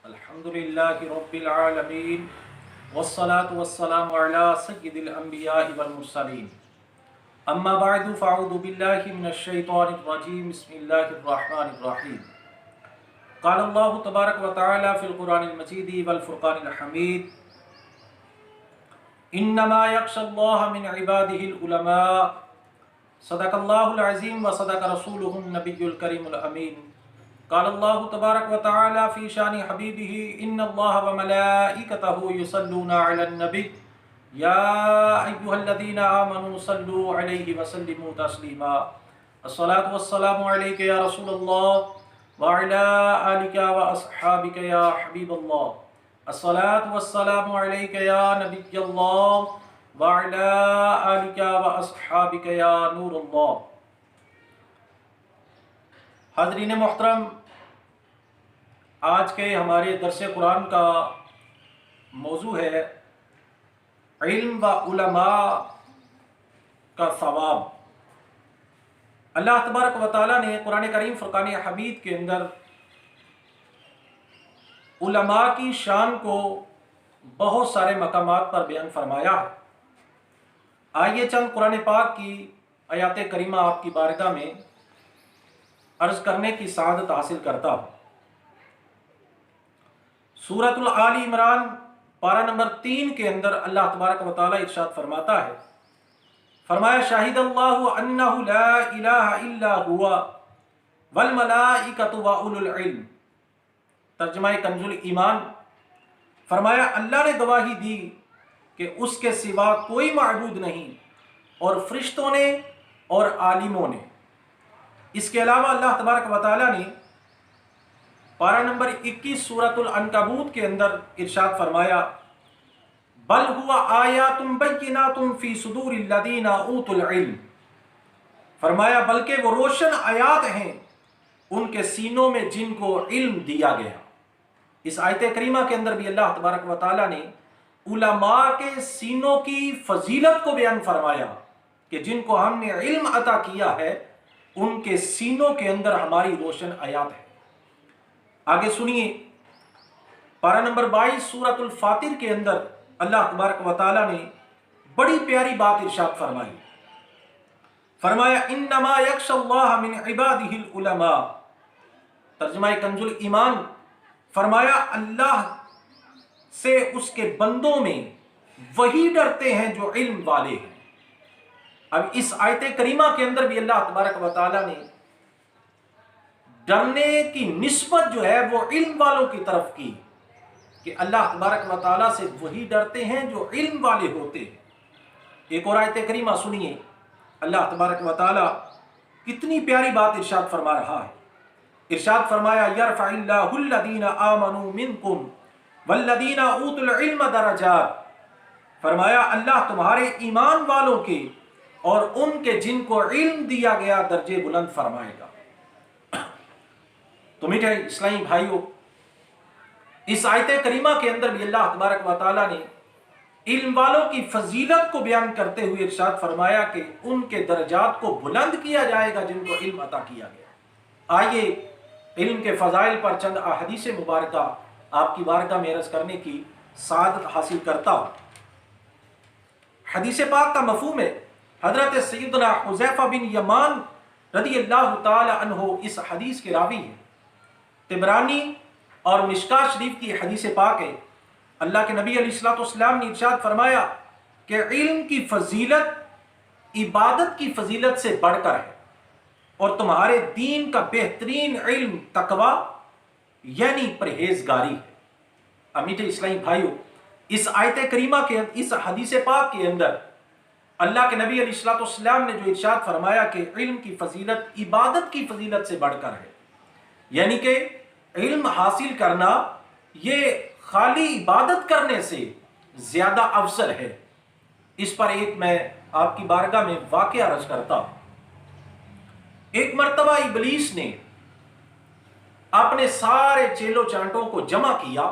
الحمدللہ رب العالمین والصلاة والسلام علی سید الانبیاء والمرسلین اما بعد فاعوذ باللہ من الشیطان الرجیم بسم اللہ الرحمن الرحیم قال اللہ تبارک و تعالی فی القرآن المجید والفرقان الحمید انما یخشی اللہ من عباده العلماء صدق اللہ العظیم و صدق رسولہ النبی الکریم الامین قال اللہ تبارک و تعالی فی شان حبیبہ ان اللہ و ملائکتہ یصلون علی النبی یا ایہا الذین آمنوا صلوا علیہ وسلموا تسلیما الصلاة والسلام علیک یا رسول اللہ وعلی آلک و اصحابک یا حبیب اللہ الصلاة والسلام علیک یا نبی اللہ وعلی آلک و اصحابک یا نور اللہ۔ حاضرین محترم، آج کے ہمارے درس قرآن کا موضوع ہے علم و علماء کا ثواب۔ اللہ تبارک و تعالیٰ نے قرآن کریم فرقان حمید کے اندر علماء کی شان کو بہت سارے مقامات پر بیان فرمایا ہے۔ آئیے چند قرآن پاک کی آیات کریمہ آپ کی بارگاہ میں عرض کرنے کی سعادت حاصل کرتا ہوں۔ سورۃ آل عمران پارہ نمبر 3 کے اندر اللہ تبارک و تعالی ارشاد فرماتا ہے، فرمایا شاہد اللہ انہ لا الہ الا ہوا والملائکۃ واولو العلم۔ ترجمہ کنز ایمان، فرمایا اللہ نے گواہی دی کہ اس کے سوا کوئی معبود نہیں، اور فرشتوں نے اور عالموں نے۔ اس کے علاوہ اللہ تبارک و تعالی نے پارہ نمبر 21 سورۃ العنکبوت کے اندر ارشاد فرمایا، بل ہوا آیات بینات فی صدور الذین اوتوا العلم۔ فرمایا بلکہ وہ روشن آیات ہیں ان کے سینوں میں جن کو علم دیا گیا۔ اس آیت کریمہ کے اندر بھی اللہ تبارک و تعالی نے علماء کے سینوں کی فضیلت کو بیان فرمایا کہ جن کو ہم نے علم عطا کیا ہے ان کے سینوں کے اندر ہماری روشن آیات ہے۔ آگے سنیے، پارہ نمبر 22 سورۃ الفاطر کے اندر اللہ تبارک و تعالی نے بڑی پیاری بات ارشاد فرمائی، فرمایا انما یخشی اللہ من عبادہ العلماء۔ ترجمہ کنز ایمان، فرمایا اللہ سے اس کے بندوں میں وہی ڈرتے ہیں جو علم والے ہیں۔ اب اس آیت کریمہ کے اندر بھی اللہ تبارک و تعالی نے ڈرنے کی نسبت جو ہے وہ علم والوں کی طرف کی، کہ اللہ تبارک و تعالی سے وہی ڈرتے ہیں جو علم والے ہوتے ہیں۔ ایک اور آیت کریمہ سنیے، اللہ تبارک و تعالی کتنی پیاری بات ارشاد فرما رہا ہے۔ ارشاد فرمایا یرفع اللہ الذین آمنوا منکم والذین اوتوا العلم درجات۔ فرمایا اللہ تمہارے ایمان والوں کے اور ان کے جن کو علم دیا گیا درجے بلند فرمائے گا۔ تو میٹھے اسلامی بھائیوں، اس آیت کریمہ کے اندر بھی اللہ تبارک و تعالی نے علم والوں کی فضیلت کو بیان کرتے ہوئے ارشاد فرمایا کہ ان کے درجات کو بلند کیا جائے گا جن کو علم عطا کیا گیا۔ آئیے علم کے فضائل پر چند احادیث مبارکہ آپ کی بارگاہ میں عرض کرنے کی سعادت حاصل کرتا ہوں۔ حدیث پاک کا مفہوم ہے، حضرت سیدنا حذیفہ بن یمان رضی اللہ تعالی عنہ اس حدیث کے راوی ہیں۔ طبرانی اور مشکاۃ شریف کی حدیث پاک ہے، اللہ کے نبی علیہ الصلوۃ والسلام نے ارشاد فرمایا کہ علم کی فضیلت عبادت کی فضیلت سے بڑھ کر ہے، اور تمہارے دین کا بہترین علم تقوی یعنی پرہیزگاری ہے۔ امیٹھے اسلامی بھائیوں، اس آیت کریمہ کے اس حدیث پاک کے اندر اللہ کے نبی علیہ الصلوۃ والسلام نے جو ارشاد فرمایا کہ علم کی فضیلت عبادت کی فضیلت سے بڑھ کر ہے، یعنی کہ علم حاصل کرنا یہ خالی عبادت کرنے سے زیادہ افضل ہے۔ اس پر ایک میں آپ کی بارگاہ میں واقعہ عرض کرتا ہوں۔ ایک مرتبہ ابلیس نے اپنے سارے چیلو چانٹوں کو جمع کیا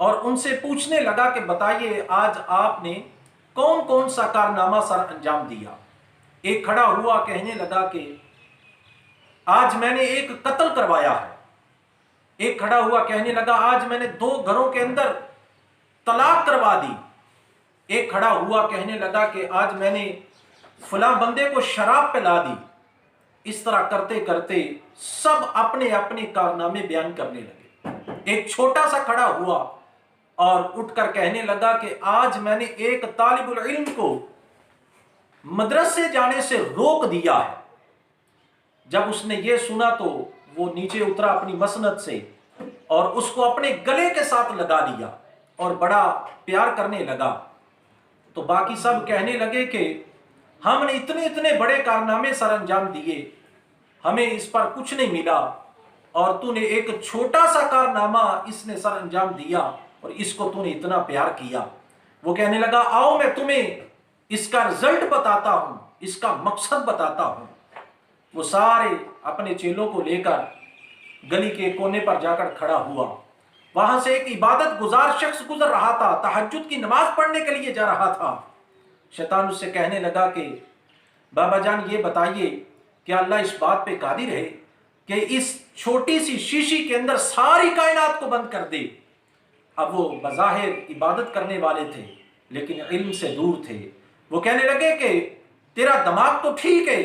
اور ان سے پوچھنے لگا کہ بتائیے آج آپ نے کون کون سا کارنامہ سر انجام دیا۔ ایک کھڑا ہوا کہنے لگا کہ آج میں نے ایک قتل کروایا ہے۔ ایک کھڑا ہوا کہنے لگا آج میں نے 2 گھروں کے اندر طلاق کروا دی. ایک کھڑا ہوا کہنے لگا کہ آج میں نے فلاں بندے کو شراب پلا دی. اس طرح کرتے کرتے سب اپنے اپنے کارنامے بیان کرنے لگے. ایک چھوٹا سا کھڑا ہوا اور اٹھ کر کہنے لگا کہ آج میں نے ایک طالب العلم کو مدرسے جانے سے روک دیا ہے. جب اس نے یہ سنا تو وہ نیچے اترا اپنی مسند سے اور اس کو اپنے گلے کے ساتھ لگا لیا اور بڑا پیار کرنے لگا. تو باقی سب کہنے لگے کہ ہم نے اتنے اتنے بڑے کارنامے سر انجام دیے, ہمیں اس پر کچھ نہیں ملا, اور تو نے ایک چھوٹا سا کارنامہ اس نے سر انجام دیا اور اس کو تو نے اتنا پیار کیا. وہ کہنے لگا آؤ میں تمہیں اس کا رزلٹ بتاتا ہوں, اس کا مقصد بتاتا ہوں. وہ سارے اپنے چیلوں کو لے کر گلی کے کونے پر جا کر کھڑا ہوا. وہاں سے ایک عبادت گزار شخص گزر رہا تھا, تہجد کی نماز پڑھنے کے لیے جا رہا تھا. شیطان اس سے کہنے لگا کہ بابا جان یہ بتائیے کیا اللہ اس بات پہ قادر ہے کہ اس چھوٹی سی شیشی کے اندر ساری کائنات کو بند کر دے. اب وہ بظاہر عبادت کرنے والے تھے لیکن علم سے دور تھے. وہ کہنے لگے کہ تیرا دماغ تو ٹھیک ہے,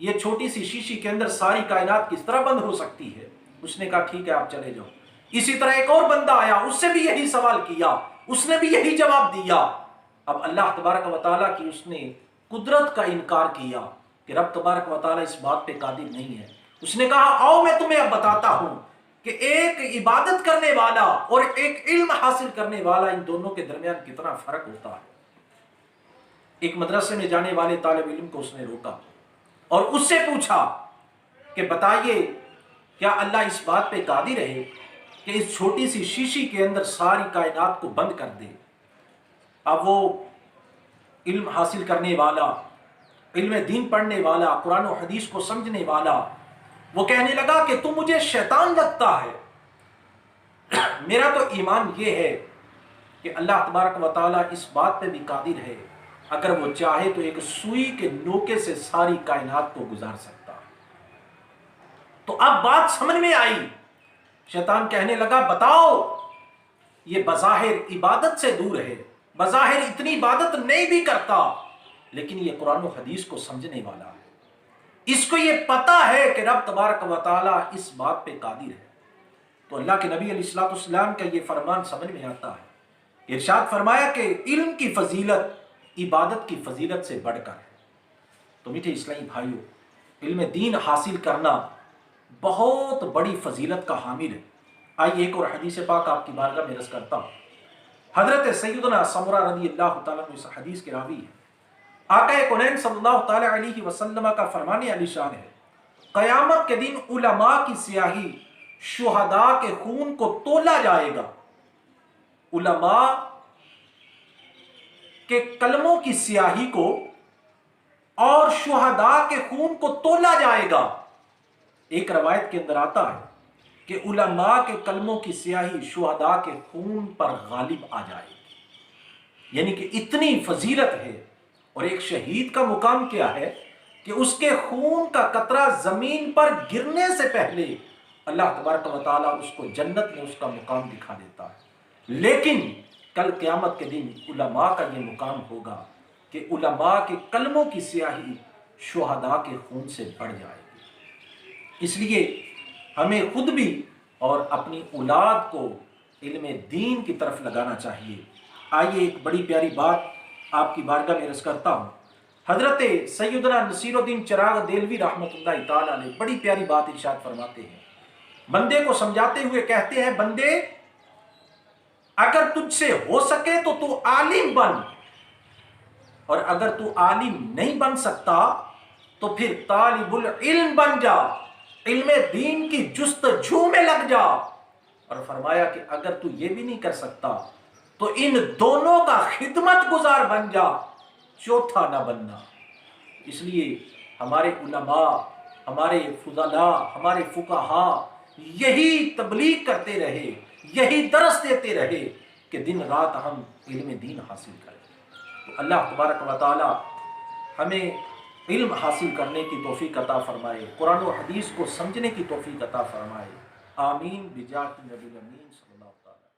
یہ چھوٹی سی شیشی کے اندر ساری کائنات کس طرح بند ہو سکتی ہے. اس نے کہا ٹھیک ہے آپ چلے جاؤ. اسی طرح ایک اور بندہ آیا, اس سے بھی یہی سوال کیا, اس نے بھی یہی جواب دیا. اب اللہ تبارک و تعالیٰ کی اس نے قدرت کا انکار کیا کہ رب تبارک و تعالیٰ اس بات پہ قادر نہیں ہے. اس نے کہا آؤ میں تمہیں اب بتاتا ہوں کہ ایک عبادت کرنے والا اور ایک علم حاصل کرنے والا, ان دونوں کے درمیان کتنا فرق ہوتا ہے. ایک مدرسے میں جانے والے طالب علم کو اس نے روکا اور اس سے پوچھا کہ بتائیے کیا اللہ اس بات پہ قادر ہے کہ اس چھوٹی سی شیشی کے اندر ساری کائنات کو بند کر دے. اب وہ علم حاصل کرنے والا, علم دین پڑھنے والا, قرآن و حدیث کو سمجھنے والا, وہ کہنے لگا کہ تم مجھے شیطان لگتا ہے. میرا تو ایمان یہ ہے کہ اللہ تبارک و تعالیٰ اس بات پہ بھی قادر ہے, اگر وہ چاہے تو ایک سوئی کے نوکے سے ساری کائنات کو گزار سکتا. تو اب بات سمجھ میں آئی. شیطان کہنے لگا بتاؤ, یہ بظاہر عبادت سے دور ہے, بظاہر اتنی عبادت نہیں بھی کرتا, لیکن یہ قرآن و حدیث کو سمجھنے والا ہے, اس کو یہ پتا ہے کہ رب تبارک و تعالیٰ اس بات پہ قادر ہے. تو اللہ کے نبی علیہ الصلوۃ والسلام کا یہ فرمان سمجھ میں آتا ہے. ارشاد فرمایا کہ علم کی فضیلت عبادت کی فضیلت سے بڑھ کر ہے. تو میٹھے اسلامی بھائیوں, علم دین حاصل کرنا بہت بڑی فضیلت کا حامل ہے. آئیے ایک اور حدیث پاک آپ کی بارگاہ میں عرض کرتا ہوں. حضرت سیدنا سمرہ رضی اللہ تعالیٰ عنہ اس حدیث کے راوی ہیں. آقا کونین صلی اللہ تعالیٰ علیہ وسلم کا فرمان علی شان ہے, قیامت کے دن علماء کی سیاہی شہداء کے خون کو تولا جائے گا. علماء کے کلموں کی سیاہی کو اور شہداء کے خون کو تولا جائے گا. ایک روایت کے اندر آتا ہے کہ علماء کے کلموں کی سیاہی شہداء کے خون پر غالب آ جائے گی. یعنی کہ اتنی فضیلت ہے. اور ایک شہید کا مقام کیا ہے کہ اس کے خون کا قطرہ زمین پر گرنے سے پہلے اللہ تبارک و تعالیٰ اس کو جنت میں اس کا مقام دکھا دیتا ہے. لیکن کل قیامت کے دن علماء کا یہ مقام ہوگا کہ علماء کے کلموں کی سیاہی شہداء کے خون سے بڑھ جائے گی. اس لیے ہمیں خود بھی اور اپنی اولاد کو علم دین کی طرف لگانا چاہیے. آئیے ایک بڑی پیاری بات آپ کی بارگاہ میں عرض کرتا ہوں. حضرت سیدنا نصیر الدین چراغ دہلوی رحمۃ اللہ تعالیٰ علیہ بڑی پیاری بات ارشاد فرماتے ہیں. بندے کو سمجھاتے ہوئے کہتے ہیں بندے اگر تجھ سے ہو سکے تو عالم بن, اور اگر تو عالم نہیں بن سکتا تو پھر طالب العلم بن جا, علم دین کی جستجو میں لگ جا. اور فرمایا کہ اگر تو یہ بھی نہیں کر سکتا تو ان دونوں کا خدمت گزار بن جا, چوتھا نہ بننا. اس لیے ہمارے علماء, ہمارے فضلاء, ہمارے فقہاء یہی تبلیغ کرتے رہے, یہی درس دیتے رہے کہ دن رات ہم علم دین حاصل کریں. تو اللہ تبارک و تعالی ہمیں علم حاصل کرنے کی توفیق عطا فرمائے, قرآن و حدیث کو سمجھنے کی توفیق عطا فرمائے. آمین بجاہ نبی الامین صلی اللہ تعالی